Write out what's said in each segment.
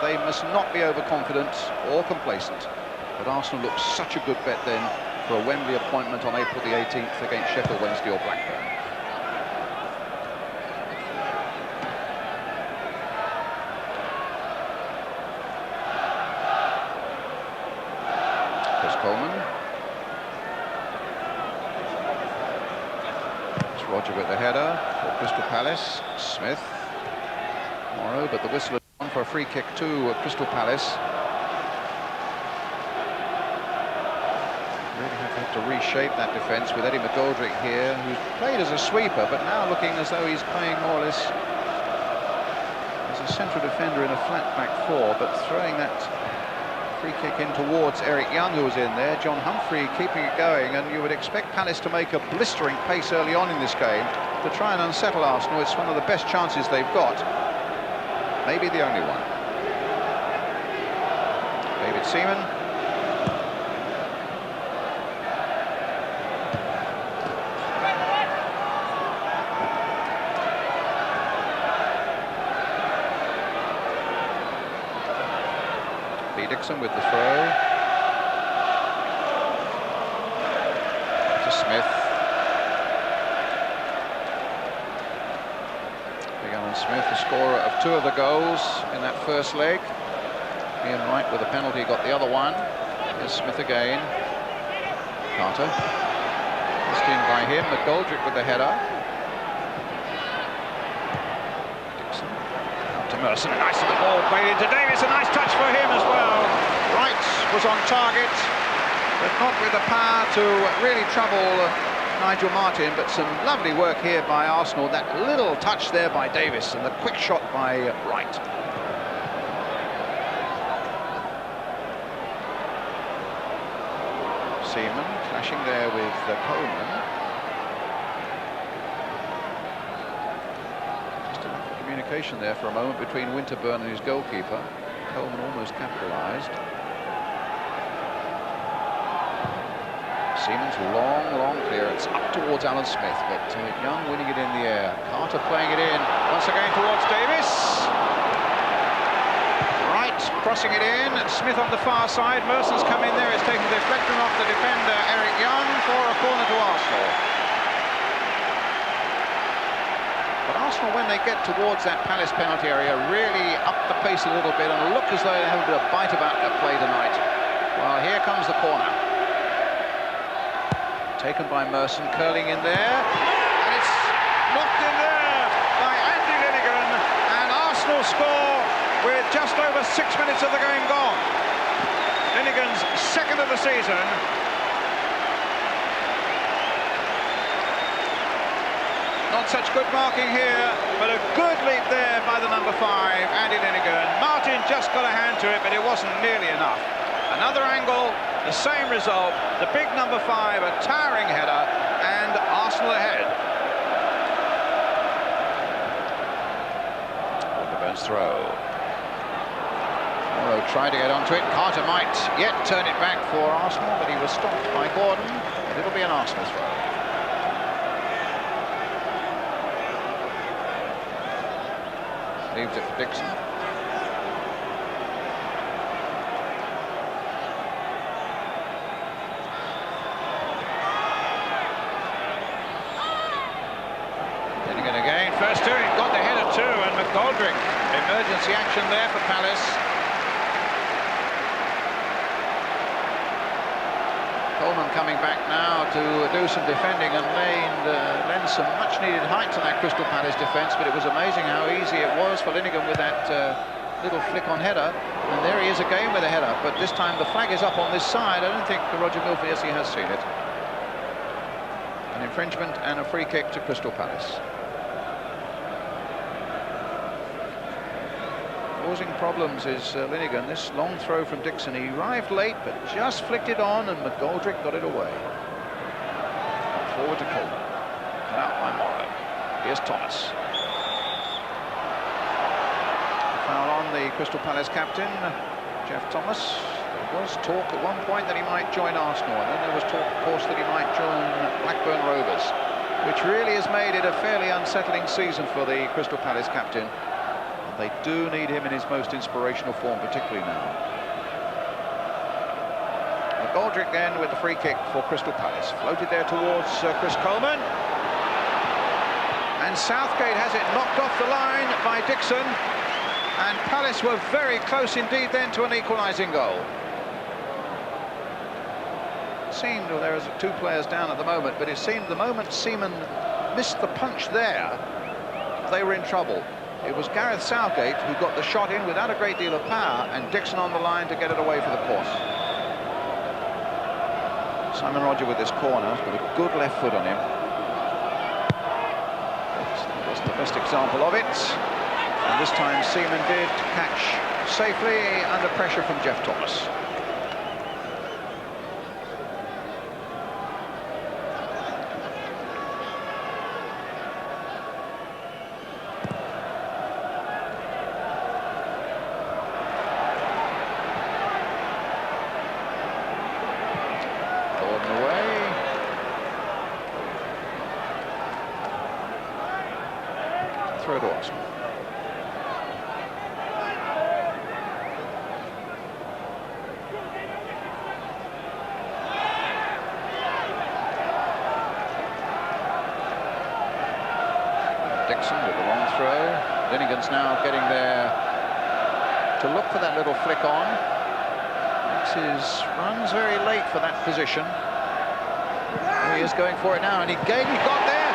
They must not be overconfident or complacent. But Arsenal looks such a good bet then for a Wembley appointment on April the 18th against Sheffield Wednesday or Blackburn. Chris Coleman. It's Roger with the header for Crystal Palace. Smith. Morrow, but the whistle is on for a free kick to Crystal Palace. Really have had to reshape that defence with Eddie McGoldrick here, who's played as a sweeper, but now looking as though he's playing more or less as a central defender in a flat back four, but throwing that free kick in towards Eric Young, who was in there. John Humphrey keeping it going, and you would expect Palace to make a blistering pace early on in this game to try and unsettle Arsenal. It's one of the best chances they've got. Maybe the only one. David Seaman. Lee Dixon with the throw. To Smith. Smith, the scorer of 2 of the goals in that first leg. Ian Wright with a penalty got the other one. Here's Smith again. Carter. Missed in by him. McGoldrick with the header. Dixon. Up to Merson. Nice of the ball played into Davis. A nice touch for him as well. Wright was on target, but not with the power to really trouble Nigel Martin, but some lovely work here by Arsenal. That little touch there by Davis and the quick shot by Wright. Seaman clashing there with Coleman. Just a lack of communication there for a moment between Winterburn and his goalkeeper. Coleman almost capitalised. Seaman's long clearance up towards Alan Smith, but Young winning it in the air. Carter playing it in once again towards Davis. Wright crossing it in. Smith on the far side. Merson's come in there. It's taken the deflection off the defender Eric Young for a corner to Arsenal. But Arsenal, when they get towards that Palace penalty area, really up the pace a little bit and look as though they have a bit of bite about their play tonight. Well, here comes the corner. Taken by Merson, curling in there, and it's knocked in there by Andy Linnigan, and Arsenal score with just over 6 minutes of the game gone. Linnigan's second of the season. Not such good marking here, but a good leap there by the number 5, Andy Linnigan. Martin just got a hand to it, but it wasn't nearly enough. Another angle, the same result, the big number 5, a towering header, and Arsenal ahead. Winterburn's throw. Morrow tried to get onto it. Carter might yet turn it back for Arsenal, but he was stopped by Gordon, and it'll be an Arsenal throw. Leaves it for Dixon. First two, he got the header too, and McGoldrick, emergency action there for Palace. Coleman coming back now to do some defending and lend some much-needed height to that Crystal Palace defence, but it was amazing how easy it was for Linnigan with that little flick on header, and there he is again with a header, but this time the flag is up on this side. I don't think Roger Milford, yes, he has seen it. An infringement and a free kick to Crystal Palace. Causing problems is Linnigan. This long throw from Dixon, he arrived late but just flicked it on, and McGoldrick got it away. Forward to Coleman, cut out by Morrow. Here's Thomas. Foul on the Crystal Palace captain, Jeff Thomas. There was talk at one point that he might join Arsenal, and then there was talk, of course, that he might join Blackburn Rovers, which really has made it a fairly unsettling season for the Crystal Palace captain. They do need him in his most inspirational form, particularly now. McGoldrick then with the free kick for Crystal Palace. Floated there towards Chris Coleman. And Southgate has it knocked off the line by Dixon. And Palace were very close indeed then to an equalising goal. It seemed, well, there are two players down at the moment, but it seemed the moment Seaman missed the punch there, they were in trouble. It was Gareth Southgate who got the shot in without a great deal of power, and Dixon on the line to get it away for the course. Simon Roger with this corner, he's got a good left foot on him. That's the best example of it. And this time Seaman did catch safely under pressure from Jeff Thomas. Throw to Arsenal. Dixon with a long throw. Linnigan's now getting there to look for that little flick on. Makes his runs very late for that position. He is going for it now, and he got there.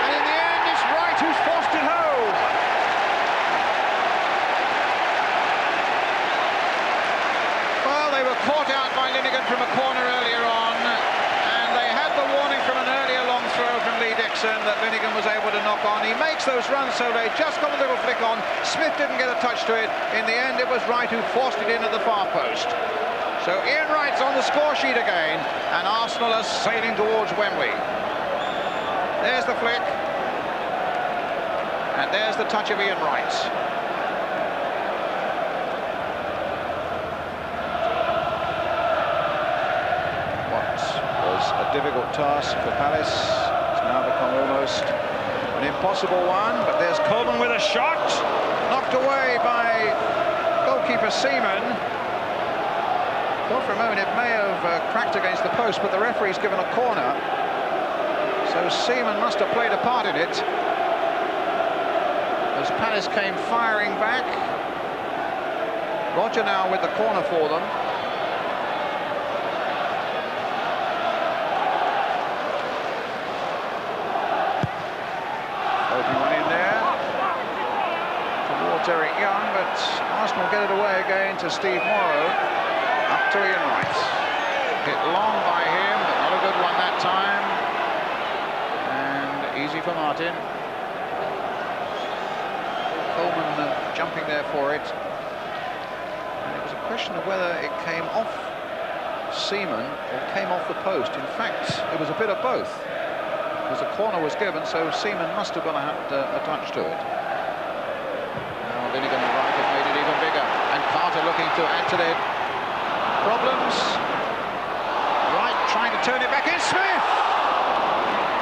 And in the end, it's Wright who's forced it home. Well, they were caught out by Linnigan from a corner earlier on, and they had the warning from an earlier long throw from Lee Dixon that Linnigan was able to knock on. He makes those runs so they just got a little flick on. Smith didn't get a touch to it. In the end, it was Wright who forced it in at the far post. So Ian Wright's on the score sheet again, and Arsenal are sailing towards Wembley. There's the flick. And there's the touch of Ian Wright. What was a difficult task for Palace has now become almost an impossible one. But there's Coleman with a shot, knocked away by goalkeeper Seaman. Thought for a moment it may have cracked against the post, but the referee's given a corner. So Seaman must have played a part in it. As Palace came firing back. Roger now with the corner for them. Floating one in there towards Eric Young, but Arsenal get it away again to Steve Morrow. Up to Ian Wright. Hit long by him, but not a good one that time. And easy for Martin. Coleman jumping there for it. And it was a question of whether it came off Seaman or came off the post. In fact, it was a bit of both, because a corner was given, so Seaman must have had a touch to it. Now Linnigan and Wright have made it even bigger, and Carter looking to add to their problems. Wright trying to turn it back in. Smith!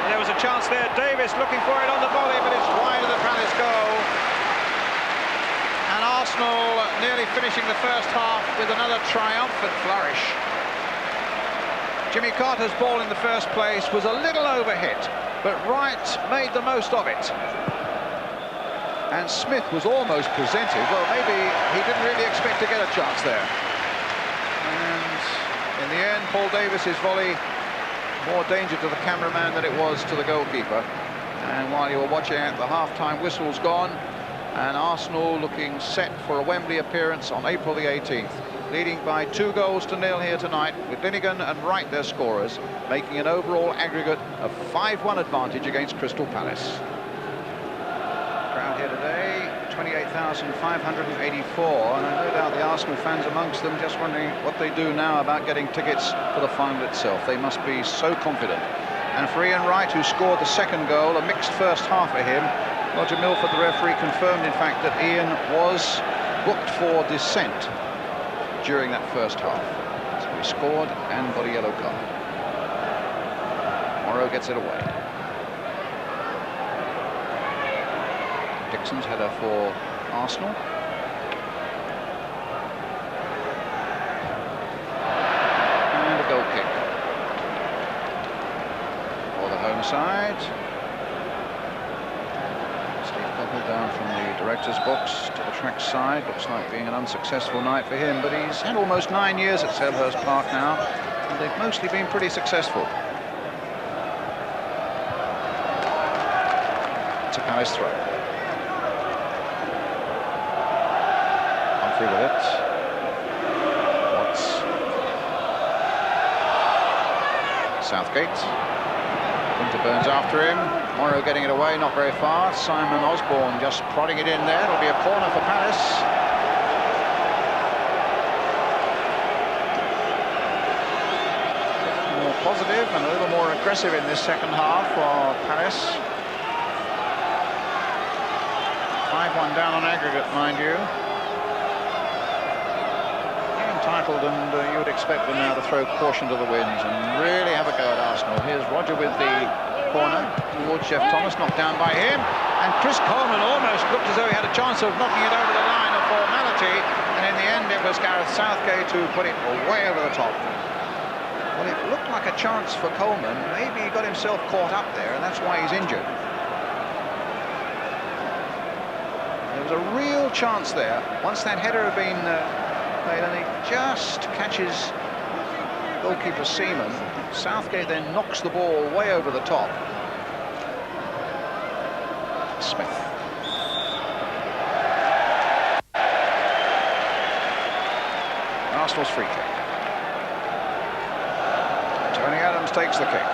There was a chance there. Davis looking for it on the volley, but it's wide of the Palace goal. And Arsenal nearly finishing the first half with another triumphant flourish. Jimmy Carter's ball in the first place was a little overhit, but Wright made the most of it. And Smith was almost presented. Well, maybe he didn't really expect to get a chance there. And in the end, Paul Davis's volley, more danger to the cameraman than it was to the goalkeeper. And while you were watching it, the half-time whistle's gone, and Arsenal looking set for a Wembley appearance on April the 18th, leading by 2-0 here tonight, with Linnigan and Wright their scorers, making an overall aggregate of 5-1 advantage against Crystal Palace. Crowd here today, 28,584, and no doubt the Arsenal fans amongst them just wondering what they do now about getting tickets for the final itself. They must be so confident. And for Ian Wright, who scored the second goal, a mixed first half for him, Roger Milford, the referee, confirmed in fact that Ian was booked for dissent during that first half. So he scored and got a yellow card. Morrow gets it away. Dixon's header for Arsenal. And a goal kick for the home side. Down from the director's box to the track side. Looks like being an unsuccessful night for him, but he's had almost 9 years at Selhurst Park now, and they've mostly been pretty successful. It's a Palace throw. Humphrey with it. Watts. Southgate. Burns after him. Morrow getting it away, not very far. Simon Osborne just prodding it in there. It'll be a corner for Palace. More positive and a little more aggressive in this second half for Palace. 5-1 down on aggregate, mind you. Entitled, and you would expect them now to throw caution to the winds and really have a go at Arsenal. Here's Roger with the corner towards Jeff Thomas, knocked down by him, and Chris Coleman almost looked as though he had a chance of knocking it over the line of formality, and in the end it was Gareth Southgate who put it way over the top. Well, it looked like a chance for Coleman. Maybe he got himself caught up there, and that's why he's injured. There was a real chance there. Once that header had been made, and he just catches goalkeeper Seaman. Southgate then knocks the ball way over the top. Smith. Arsenal's free kick. Tony Adams takes the kick.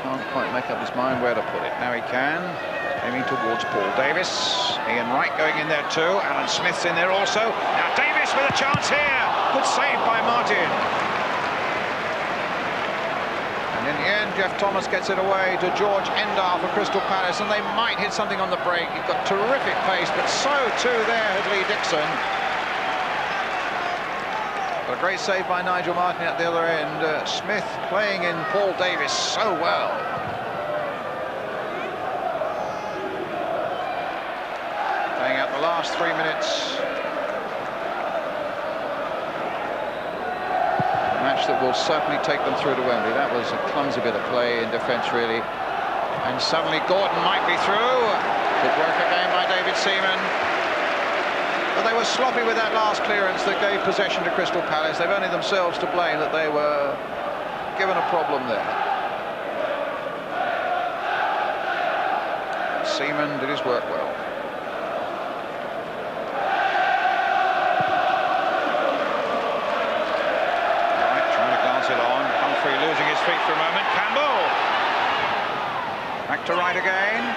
Can't quite make up his mind where to put it. Now he can. Aiming towards Paul Davis. Ian Wright going in there too. Alan Smith's in there also. Now Davis with a chance here. Good save by Martin. And in the end, Jeff Thomas gets it away to George Endar for Crystal Palace, and they might hit something on the break. He's got terrific pace, but so too there had Lee Dixon. But a great save by Nigel Martin at the other end. Smith playing in Paul Davis so well. The last 3 minutes. A match that will certainly take them through to Wembley. That was a clumsy bit of play in defence, really. And suddenly Gordon might be through. Good work again by David Seaman. But they were sloppy with that last clearance that gave possession to Crystal Palace. They've only themselves to blame that they were given a problem there. Seaman did his work well. Losing his feet for a moment. Campbell back to Wright again.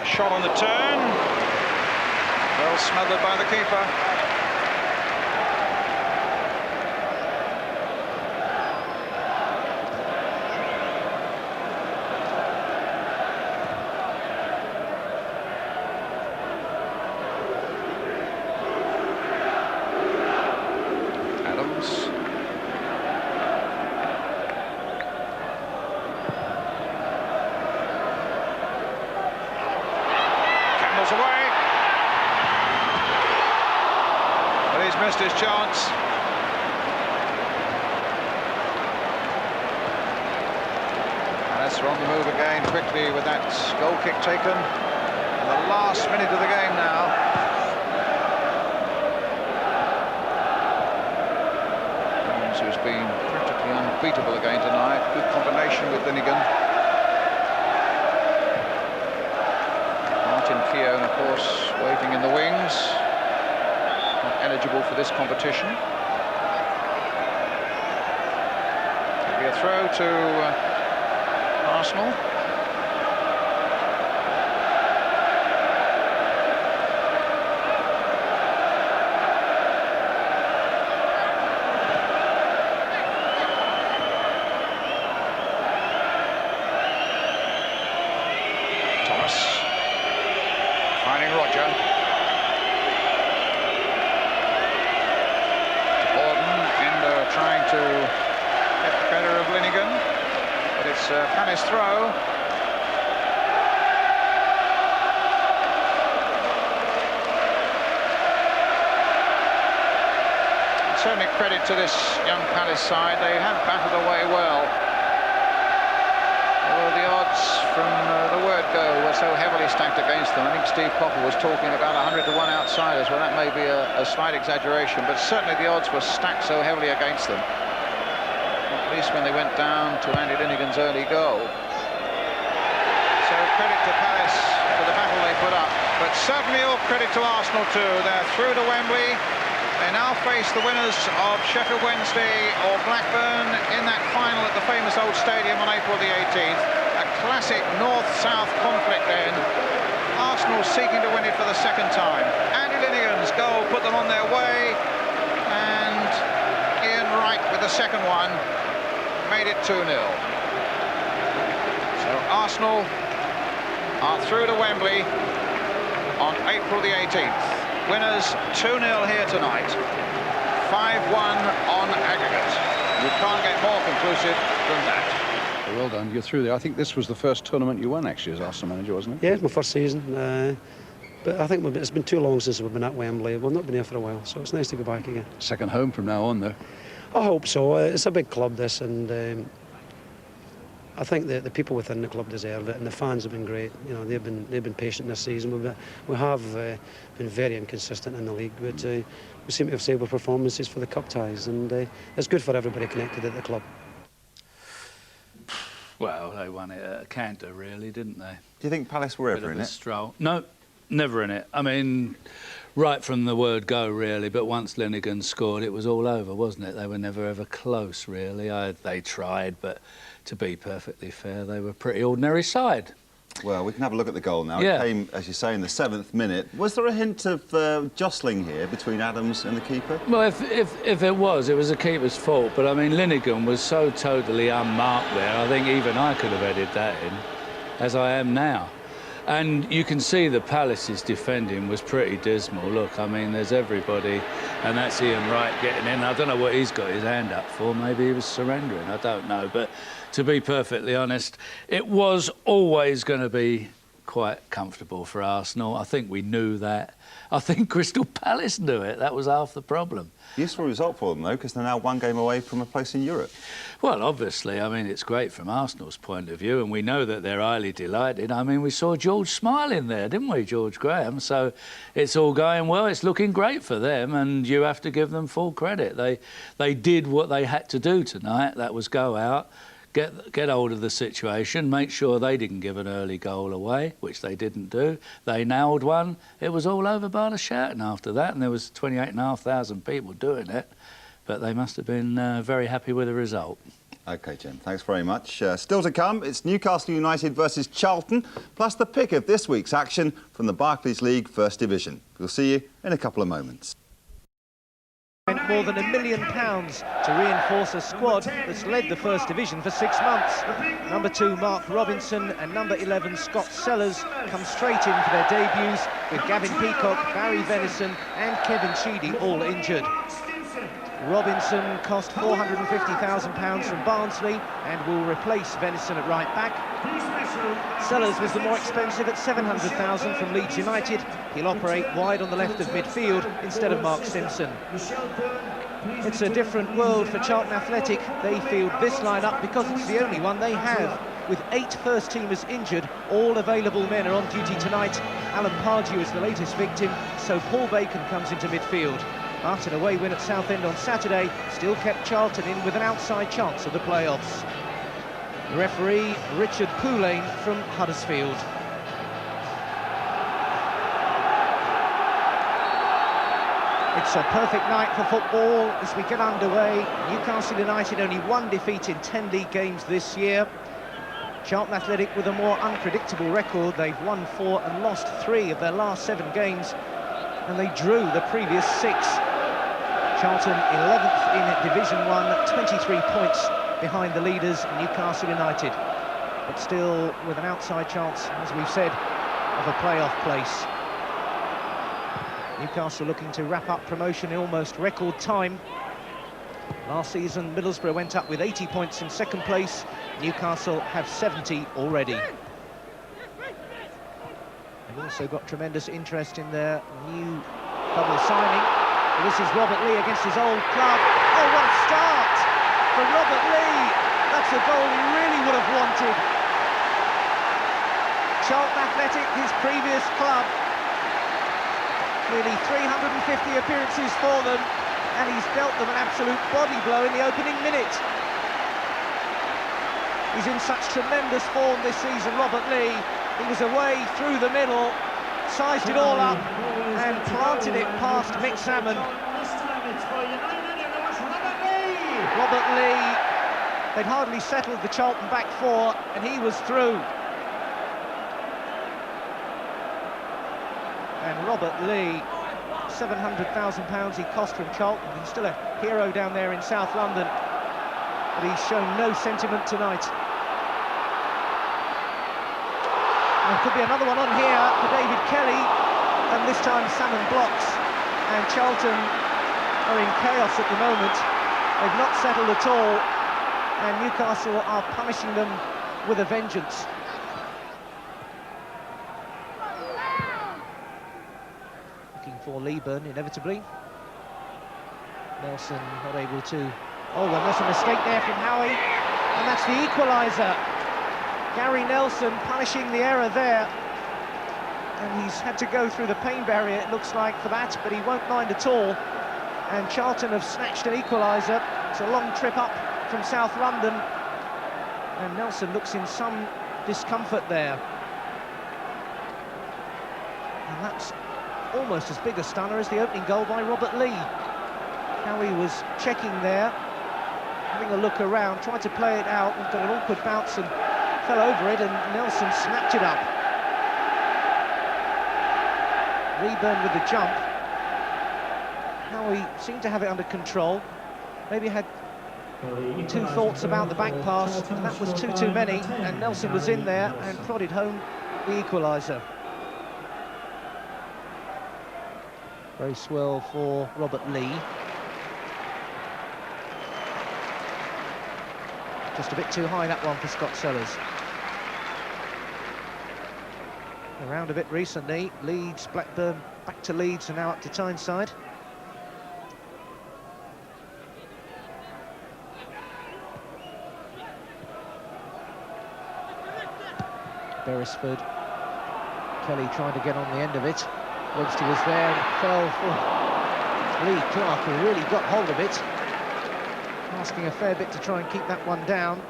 A shot on the turn, well smothered by the keeper. Adams. Away, but he's missed his chance. Palace are on the move again quickly with that goal kick taken in the last minute of the game now. Jones, who's been practically unbeatable again tonight. Good combination with Linnigan. Keown, of course, waiting in the wings, not eligible for this competition. It'll be a throw to Arsenal. Thomas. Finding Roger. Gordon, Endo trying to get the better of Linnigan. But it's Palace throw. Certainly credit to this young Palace side. They have battled away well. Although the odds from the word go were so heavily stacked against them. I think Steve Popper was talking about 100 to 1 outsiders. Well, that may be a slight exaggeration, but certainly the odds were stacked so heavily against them. At least when they went down to Andy Linnigan's early goal. So credit to Palace for the battle they put up. But certainly all credit to Arsenal too. They're through to Wembley. They now face the winners of Sheffield Wednesday or Blackburn in that final at the famous old stadium on April the 18th. A classic north-south conflict then. Arsenal seeking to win it for the second time. Andy Linnigan's goal put them on their way, and Ian Wright with the second one made it 2-0. So Arsenal are through to Wembley on April the 18th. Winners 2-0 here tonight, 5-1 on aggregate. You can't get more conclusive than that. Well done, you're through there. I think this was the first tournament you won actually as Arsenal manager, wasn't it? Yeah, it's my first season. But I think it's been too long since we've been at Wembley. We've not been here for a while, so it's nice to go back again. Second home from now on, though. I hope so. It's a big club, this, and I think the people within the club deserve it, and the fans have been great. You know, they've been patient this season. We have been very inconsistent in the league, but we seem to have stable performances for the cup ties, and it's good for everybody connected at the club. Well, they won it at a canter, really, didn't they? Do you think Palace were ever in it? Stroll. No, never in it. I mean, right from the word go, really, but once Linnigan scored, it was all over, wasn't it? They were never ever close, really. They tried, but to be perfectly fair, they were a pretty ordinary side. Well, we can have a look at the goal now. Yeah. It came, as you say, in the 7th minute. Was there a hint of jostling here between Adams and the keeper? Well, if it was the keeper's fault. But, I mean, Linnigan was so totally unmarked there, I think even I could have headed that in, as I am now. And you can see the Palace's defending was pretty dismal. Look, I mean, there's everybody, and that's Ian Wright getting in. I don't know what he's got his hand up for. Maybe he was surrendering, I don't know. But to be perfectly honest, it was always going to be quite comfortable for Arsenal. I think we knew that. I think Crystal Palace knew it. That was half the problem. Useful result for them, though, because they're now one game away from a place in Europe. Well, obviously, I mean, it's great from Arsenal's point of view, and we know that they're highly delighted. I mean, we saw George smiling there, didn't we, George Graham? So it's all going well. It's looking great for them, and you have to give them full credit. They did what they had to do tonight. That was go out, get hold of the situation, make sure they didn't give an early goal away, which they didn't do. They nailed one. It was all over by the shouting after that, and there was 28,500 people doing it. But they must have been very happy with the result. OK, Jim, thanks very much. Still to come, it's Newcastle United versus Charlton, plus the pick of this week's action from the Barclays League First Division. We'll see you in a couple of moments. Spent more than £1 million to reinforce a squad that's led the First Division for 6 months. Number 2 Mark Robinson and number 11 Scott Sellers come straight in for their debuts, with Gavin Peacock, Barry Venison and Kevin Sheedy all injured. Robinson cost £450,000 from Barnsley and will replace Venison at right back. Sellers was the more expensive at £700,000 from Leeds United. He'll operate wide on the left of midfield instead of Mark Simpson. It's a different world for Charlton Athletic. They field this lineup because it's the only one they have. With 8 first-teamers injured, all available men are on duty tonight. Alan Pardew is the latest victim, so Paul Bacon comes into midfield. But an away win at Southend on Saturday still kept Charlton in with an outside chance of the playoffs. The referee, Richard Poulain from Huddersfield. It's a perfect night for football as we get underway. Newcastle United only 1 defeat in 10 league games this year. Charlton Athletic with a more unpredictable record. They've won 4 and lost 3 of their last 7 games, and they drew the previous 6. Charlton 11th in Division 1, 23 points behind the leaders, Newcastle United. But still with an outside chance, as we've said, of a playoff place. Newcastle looking to wrap up promotion in almost record time. Last season, Middlesbrough went up with 80 points in second place. Newcastle have 70 already. They've also got tremendous interest in their new double signing. This is Robert Lee against his old club. Oh, what a start for Robert Lee! That's a goal he really would have wanted. Charlton Athletic, his previous club. Nearly 350 appearances for them, and he's dealt them an absolute body blow in the opening minute. He's in such tremendous form this season, Robert Lee. He was away through the middle, sized it all up, and planted it past Mick Salmon. Robert Lee, they'd hardly settled the Charlton back four, and he was through. And Robert Lee, £700,000 he cost from Charlton. He's still a hero down there in South London, but he's shown no sentiment tonight. There could be another one on here for David Kelly, and this time Salmon blocks, and Charlton are in chaos at the moment. They've not settled at all, and Newcastle are punishing them with a vengeance. Looking for Leeburn, inevitably. Nelson not able to... Oh, and there's a mistake there from Howie, and that's the equaliser. Gary Nelson punishing the error there, and he's had to go through the pain barrier, it looks like, for that, but he won't mind at all. And Charlton have snatched an equaliser. It's a long trip up from South London, and Nelson looks in some discomfort there. And that's almost as big a stunner as the opening goal by Robert Lee. Howie was checking there, having a look around, tried to play it out, and got an awkward bounce and fell over it, and Nelson snapped it up. Leeburn with the jump. Howie seemed to have it under control. Maybe had two thoughts about the back pass, and that was too many, and Nelson was in there and prodded home the equaliser. Very swell for Robert Lee. Just a bit too high, that one, for Scott Sellers. Around a bit recently, Leeds, Blackburn, back to Leeds, and now up to Tyneside. Beresford. Kelly trying to get on the end of it. Webster was there and fell for Lee Clark, who really got hold of it. Asking a fair bit to try and keep that one down.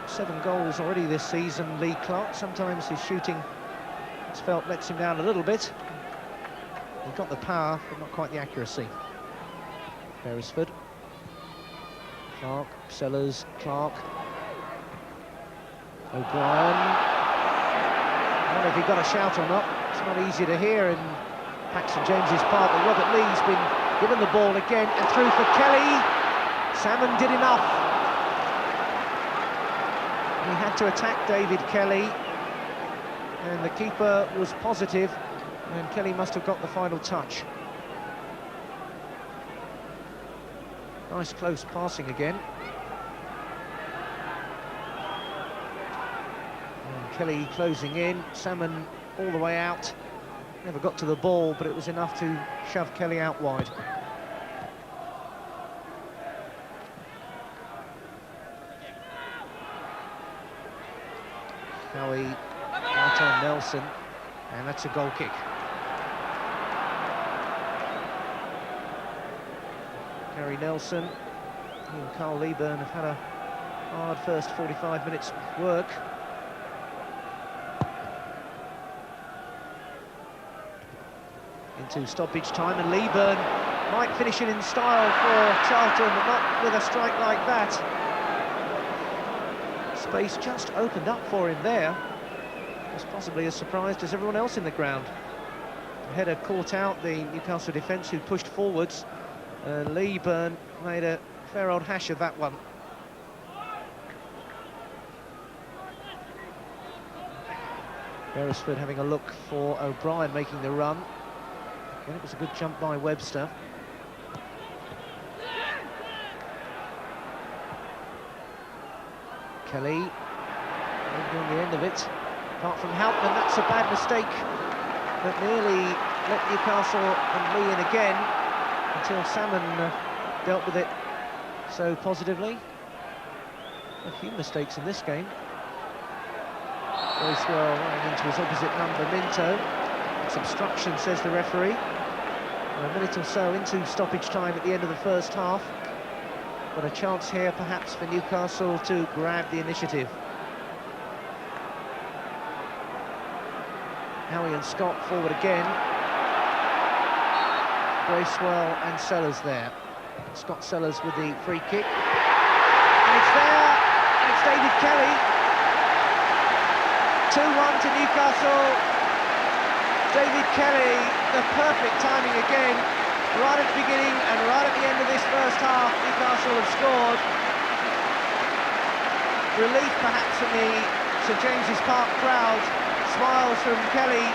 7 goals already this season, Lee Clark. Sometimes his shooting, it's felt, lets him down a little bit. He got the power, but not quite the accuracy. Beresford. Clark, Sellers, Clark. O'Brien. I wonder if he got a shout or not. It's not easy to hear in Paxton James's part, but Robert Lee's been given the ball again, and through for Kelly. Salmon did enough. He had to attack David Kelly, and the keeper was positive, and Kelly must have got the final touch. Nice close passing again. And Kelly closing in, Salmon all the way out. Never got to the ball, but it was enough to shove Kelly out wide. Howie right on Nelson, and that's a goal kick. Gary Nelson and Carl Leeburn have had a hard first 45 minutes work. Into stoppage time, and Leeburn might finish it in style for Charlton, but not with a strike like that. Space just opened up for him there. Was possibly as surprised as everyone else in the ground. The header caught out the Newcastle defence, who pushed forwards. Leeburn made a fair old hash of that one. Beresford having a look for O'Brien making the run. And it was a good jump by Webster. Kelly on the end of it. Apart from Hauptmann, that's a bad mistake that nearly let Newcastle and Lee in again until Salmon dealt with it so positively. A few mistakes in this game. Bracewell running into his opposite number, Minto. It's obstruction, says the referee. A minute or so into stoppage time at the end of the first half. But a chance here perhaps for Newcastle to grab the initiative. Howie and Scott forward again. Bracewell and Sellers there. Scott Sellers with the free kick. And it's there, and it's David Kelly. 2-1 to Newcastle. David Kelly, the perfect timing again. Right at the beginning and right at the end of this first half, Newcastle have scored. Relief perhaps in the St James's Park crowd. Smiles from Kelly.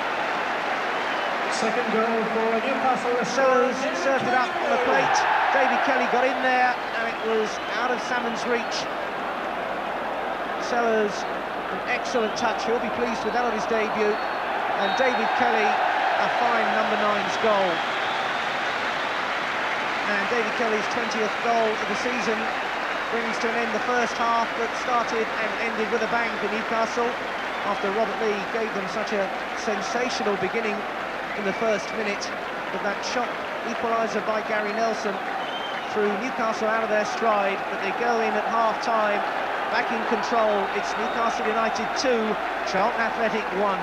Second goal for Newcastle. Sellers served it up on the plate. David Kelly got in there and it was out of Salmon's reach. Sellers, an excellent touch. He'll be pleased with that on his debut. And David Kelly, a fine number 9's goal. And David Kelly's 20th goal of the season brings to an end the first half that started and ended with a bang for Newcastle after Robert Lee gave them such a sensational beginning in the first minute. But that shot equaliser by Gary Nelson threw Newcastle out of their stride, but they go in at half-time, back in control. It's Newcastle United 2, Charlton Athletic 1.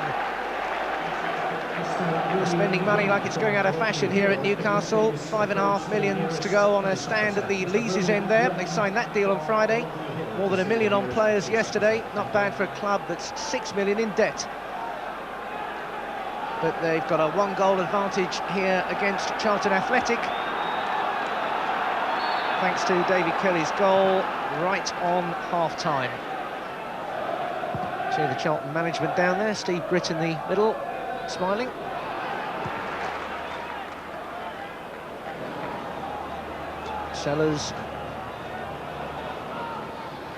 We're spending money like it's going out of fashion here at Newcastle. $5.5 million to go on a stand at the Lees' end there. They signed that deal on Friday. More than $1 million on players yesterday. Not bad for a club that's $6 million in debt. But they've got a 1-goal advantage here against Charlton Athletic. Thanks to David Kelly's goal right on half-time. See the Charlton management down there. Steve Britt in the middle, smiling. Sellers.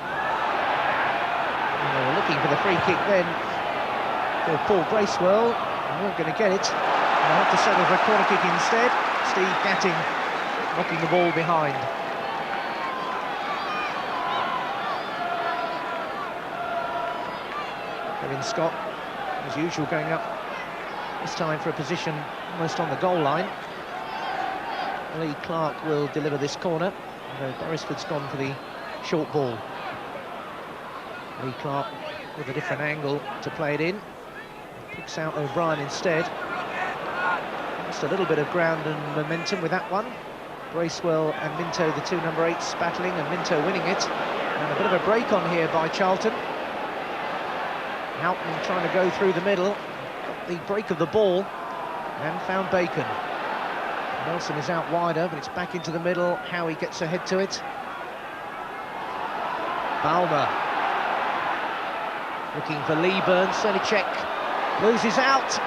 And they were looking for the free kick then for Paul Bracewell. They weren't going to get it. They'll have to settle for a corner kick instead. Steve Gatting knocking the ball behind. Kevin Scott, as usual, going up this time for a position almost on the goal line. Lee Clark will deliver this corner, although Beresford's gone for the short ball. Lee Clark with a different angle to play it in. Picks out O'Brien instead. Just a little bit of ground and momentum with that one. Bracewell and Minto, the two number 8s, battling, and Minto winning it. And a bit of a break on here by Charlton. Hauptmann trying to go through the middle. Got the break of the ball and found Bacon. Nelson is out wider, but it's back into the middle. Howie gets ahead to it. Balmer looking for Lieburn. Selhurst loses out,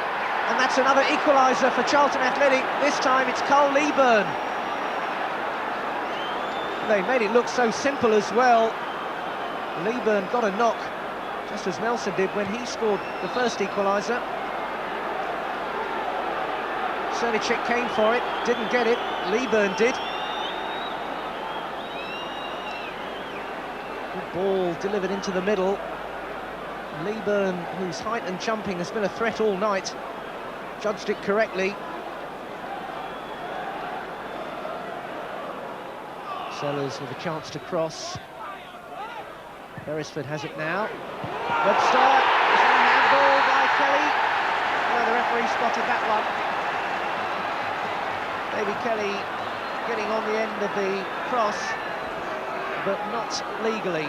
and that's another equaliser for Charlton Athletic. This time it's Cole Lieburn. They made it look so simple as well. Lieburn got a knock, just as Nelson did when he scored the first equaliser. Selhurst came for it, didn't get it. Lieburn did. Good ball delivered into the middle. Lieburn, whose height and jumping has been a threat all night, judged it correctly. Sellers with a chance to cross. Beresford has it now. Webster is on handball by Kelly. Oh, the referee spotted that one. David Kelly getting on the end of the cross, but not legally.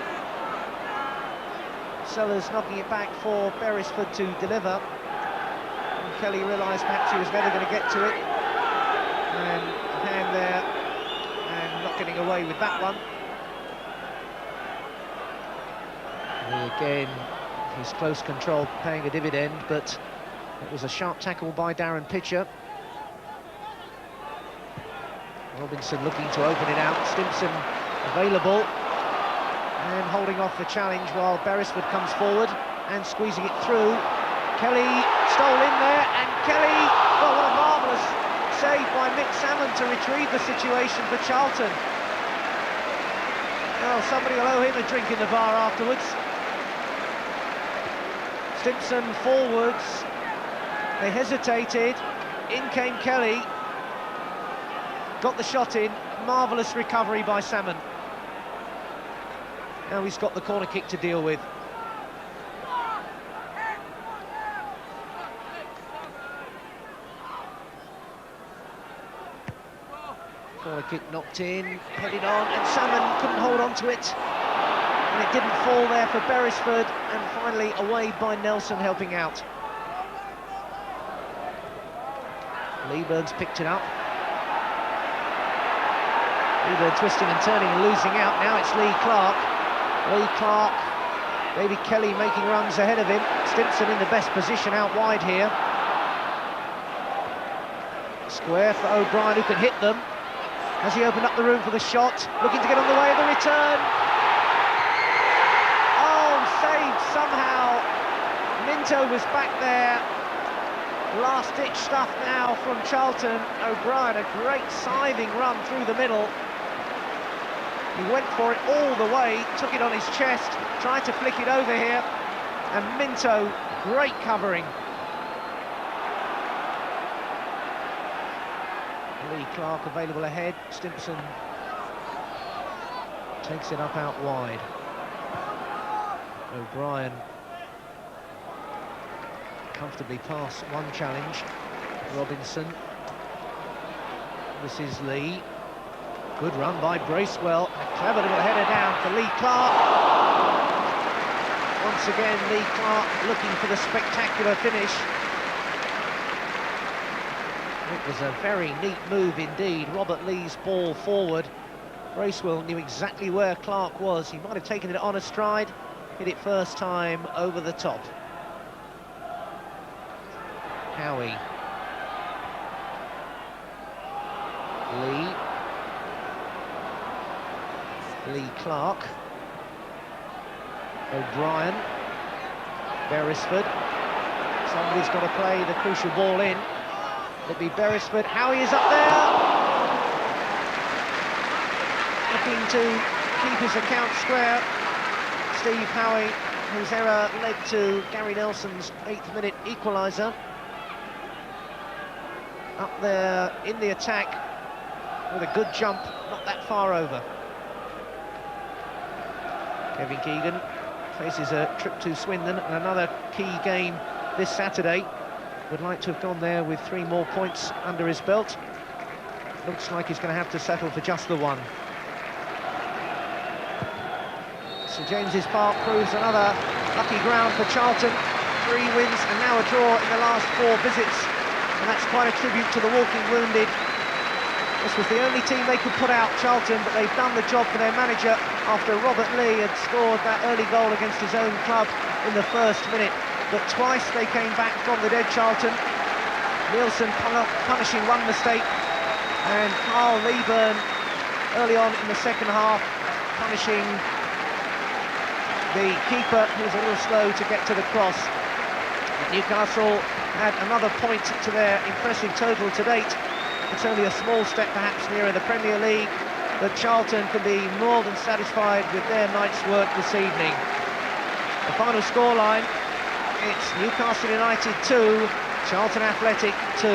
Sellers knocking it back for Beresford to deliver. And Kelly realised perhaps he was never going to get to it. And a hand there, and not getting away with that one. And again, his close control paying a dividend, but it was a sharp tackle by Darren Pitcher. Robinson looking to open it out. Stimpson available. And holding off the challenge while Beresford comes forward and squeezing it through. Kelly stole in there, and Kelly, well, what a marvellous save by Mick Salmon to retrieve the situation for Charlton. Well, somebody will owe him a drink in the bar afterwards. Stimpson forwards. They hesitated. In came Kelly. Got the shot in. Marvellous recovery by Salmon. Now he's got the corner kick to deal with. Corner kick knocked in, headed on, and Salmon couldn't hold on to it. And it didn't fall there for Beresford, and finally away by Nelson helping out. Leeburn's picked it up. Leeburn twisting and turning and losing out. Now it's Lee Clark. Lee Clark, David Kelly making runs ahead of him. Stimpson in the best position out wide here. Square for O'Brien, who can hit them. Has he opened up the room for the shot? Looking to get on the way of the return. Oh, saved somehow. Minto was back there. Last-ditch stuff now from Charlton. O'Brien, a great scything run through the middle. He went for it all the way, took it on his chest, tried to flick it over here, and Minto, great covering. Lee Clark available ahead. Stimpson takes it up out wide. O'Brien comfortably past one challenge. Robinson. This is Lee. Good run by Bracewell. A clever little header down for Lee Clark. Once again, Lee Clark looking for the spectacular finish. It was a very neat move indeed. Robert Lee's ball forward. Bracewell knew exactly where Clark was. He might have taken it on a stride. Hit it first time over the top. Howie. Lee. Lee Clark. O'Brien. Beresford. Somebody's got to play the crucial ball in. It'd be Beresford. Howie is up there. Looking to keep his account square. Steve Howie, whose error led to Gary Nelson's 8th minute equaliser. Up there in the attack with a good jump, not that far over. Kevin Keegan faces a trip to Swindon and another key game this Saturday. Would like to have gone there with 3 more points under his belt. Looks like he's going to have to settle for just the one. St James's Park proves another lucky ground for Charlton. 3 wins and now a draw in the last 4 visits. And that's quite a tribute to the walking wounded. This was the only team they could put out, Charlton, but they've done the job for their manager after Robert Lee had scored that early goal against his own club in the first minute. But twice they came back from the dead, Charlton. Nielsen punishing one mistake, and Carl Leeburn early on in the second half punishing the keeper, who was a little slow to get to the cross. Newcastle had another point to their impressive total to date. It's only a small step perhaps nearer the Premier League, but Charlton can be more than satisfied with their night's work this evening. The final scoreline, it's Newcastle United 2, Charlton Athletic 2.